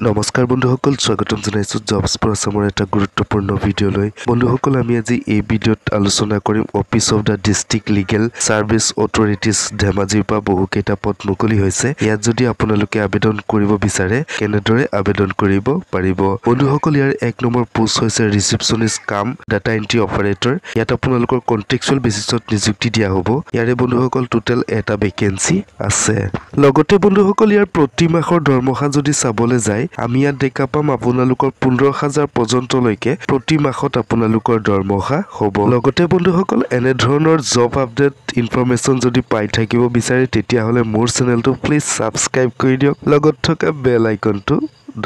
নমস্কাৰ বন্ধুসকল স্বাগতম জনাইছো জবছ ফৰ আসামৰ এটা গুৰুত্বপূৰ্ণ ভিডিঅ' লৈ বন্ধুসকল আমি আজি এই ভিডিঅ'ত আলোচনা কৰিম office of the district legal service authorities ধেমাজিৰ পৰা বহুকেইটা পদ মুকলি হৈছে ইয়াত যদি আপোনালোকে আবেদন কৰিব বিচাৰে কেনেদৰে আবেদন কৰিব পাৰিব বন্ধুসকল ইয়াৰ এক নম্বৰ পোষ্ট হৈছে ৰিসেপশনিষ্ট কাম ডাটা এন্ট্ৰি অপাৰেটৰ ইয়াত আপোনালোকৰ কন্ট্ৰেকচুৱেল বেচিছত নিযুক্তি দিয়া হ'ব ইয়াৰে বন্ধুসকল টোটেল এটা ভেকেন্সি আছে লগতে বন্ধুসকল ইয়াৰ প্ৰতি মাহৰ দৰমহা যদি চাবলৈ যায় আমি ইয়াত দেখা পাম আপোনালোকৰ 15000 পৰ্যন্তলৈকে প্ৰতি মাহত আপোনালোকৰ দৰমহা হ'ব লগতে বন্ধুসকল এনে ধৰণৰ জব আপডেট ইনফৰমেশন যদি পাই থাকিব বিচাৰে তেতিয়া হলে মোৰ চেনেলটো প্লিজ সাবস্ক্ৰাইব কৰি দিয়ক লগত থকা বেল আইকনটো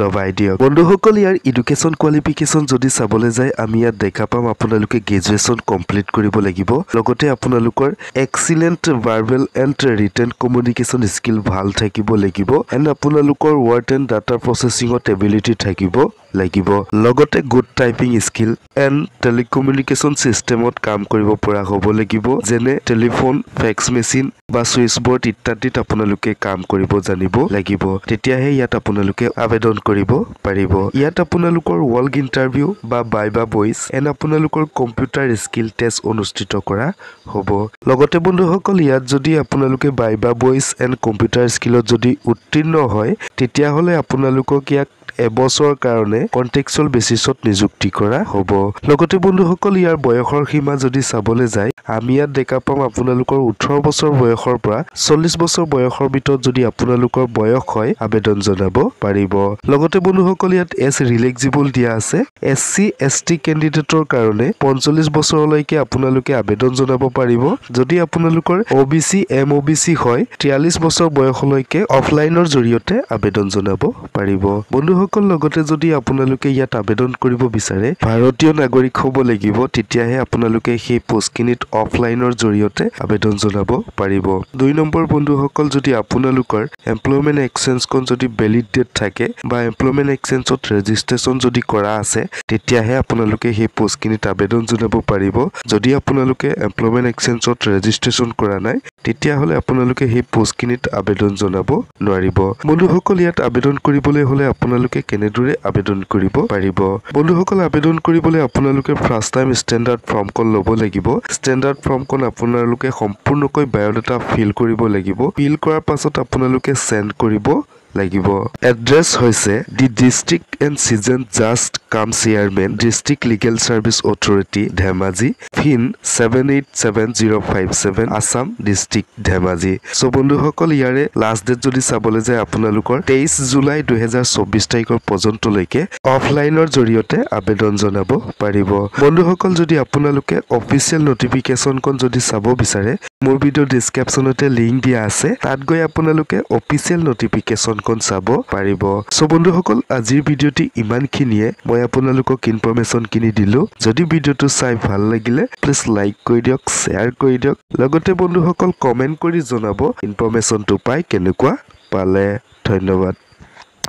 দবাই দিয়ক বন্ধুসকল ইয়াৰ এডুকেশন কোৱালিফিকেশন যদি চাবলৈ যায় আমি ইয়াত দেখা পাম আপোনালোকে গ্ৰেজুৱেচন কমপ্লিট কৰিব লাগিব লগতে আপোনালোকৰ excellent verbal and written communication skill ভাল থাকিব লাগিব এণ্ড আপোনালোকৰ ৱৰ্ড এণ্ড ডাটা প্ৰসেসিংত এবিলিটি থাকিব লাগিব লগতে good typing skill and telecommunication সিস্টেমত কাম কৰিব পৰা হ'ব লাগিব যেনে টেলিফোন ফেক্স মেচিন বা সুইচ বোৰ্ড ইত্যাদিত আপোনালোকে কাম কৰিব জানিব লাগিব তেতিয়াহে ইয়াত আপোনালোকে আবেদন কৰিব পাৰিব ইয়াত আপোনালোকৰ ওয়াৰ্ক ইন্টাৰভিউ বা বাইবা ভয়েস এণ্ড আপোনালোকৰ কম্পিউটাৰ স্কিল টেষ্ট অনুষ্ঠিত কৰা হ'ব লগতে বন্ধুসকল ইয়াত যদি আপোনালোকে বাইবা ভয়েস এণ্ড কম্পিউটাৰ স্কিলত যদি উত্তীৰ্ণ হয় তেতিয়া হলে আপোনালোকক ইয়াক এবছৰ কাৰণে কন্টেক্সুৱেল বেচিছত নিযুক্তি কৰা হ'ব লগতে বন্ধুসকল ইয়াৰ বয়সৰ সীমা যদি চাবলৈ যায় আমি ইয়াত দেখা পাম আপোনালোকৰ 18 বছৰ বয়সৰ পৰা 40 বছৰ বয়সৰ ভিতৰত যদি আপোনালোকৰ বয়স হয় আবেদন জনাব পাৰিব লগতে বন্ধুসকল ইয়াত এজ ৰিলেক্সিবল দিয়া আছে এসসি এসটি ক্যান্ডিডেটৰ কাৰণে 45 বছৰলৈকে আপোনালোকে আবেদন জনাব পাৰিব যদি আপোনালোকৰ ওবিসি এমওবিসি হয় 43 বছৰ বয়সলৈকে অফলাইনৰ জৰিয়তে আবেদন জনাব পাৰিব বন্ধুসকল লগতে যদি আপোনালোকে ইয়াত আবেদন কৰিব বিচাৰে ভাৰতীয় নাগৰিক হ'ব লাগিব তেতিয়াহে আপোনালোকে সেই পোষ্টখিনিত অফলাইনৰ জৰিয়তে আবেদন জনাব পাৰিব দুই নম্বৰ বন্ধুসকল যদি আপোনালোকৰ এমপ্লয়মেন্ট এক্সচেঞ্জখন যদি ভ্যালিড ডেট থাকে বা এমপ্লয়মেন্ট এক্সচেঞ্জত ৰেজিষ্ট্ৰেচন যদি কৰা আছে তেতিয়াহে আপোনালোকে সেই পোষ্টখিনিত আবেদন জনাব পাৰিব যদি আপোনালোকে এমপ্লয়মেন্ট এক্সচেঞ্জত ৰেজিষ্ট্ৰেচন কৰা নাই তেতিয়া হলে আপোনালোকে সেই পোষ্টখিনিত আবেদন জনাব নোৱাৰিব বন্ধুসকল ইয়াত আবেদন কৰিবলৈ হলে আপোনালোকে কেনেদৰে আবেদন কৰিব পাৰিব বন্ধুসকল আবেদন কৰিবলৈ আপোনালোকে ফাৰ্স্ট টাইম ষ্টেণ্ডাৰ্ড ফৰ্মখন ল'ব লাগিব ষ্টেণ্ডাৰ্ড ফৰ্মখন আপোনালোকে সম্পূৰ্ণকৈ বায়োডাটা ফিল কৰিব লাগিব ফিল কৰাৰ পাছত আপোনালোকে সেন্ড কৰিব লাগিব এড্ৰেছ হৈছে দি ডিস্ট্ৰিক্ট এণ্ড সিজন জাষ্ট কাম chairman district legal service authority Dhemaji pin 787057 Assam district Dhemaji so বন্ধুসকল ইয়াৰে লাষ্ট ডেট যদি চাবলৈ যায় আপোনালোকৰ 23 জুলাই 2024 তাৰিখৰ পৰ্যন্তলৈকে অফলাইনৰ জৰিয়তে আবেদন জনাব পাৰিব বন্ধুসকল যদি আপোনালোকে অফিচিয়েল নোটিফিকেশনখন যদি চাব বিচাৰে মোৰ ভিডিও ডেসক্ৰিপচনতে লিংক দিয়া আছে তাত গৈ আপোনালোকে অফিচিয়েল নোটিফিকেশন কোন চাব পাৰিব সো বন্ধুসকল আজিৰ ভিডিওটি ইমানখিনিয়ে মই আপোনালোকক ইনফৰমেশন কিনি দিলো যদি ভিডিওটো চাই ভাল লাগিলে প্লিজ লাইক কৰি দিয়ক শেয়াৰ কৰি দিয়ক লগতে বন্ধুসকল কমেন্ট কৰি জনাব ইনফৰমেশনটো পাই কেনেকুৱা পালে ধন্যবাদ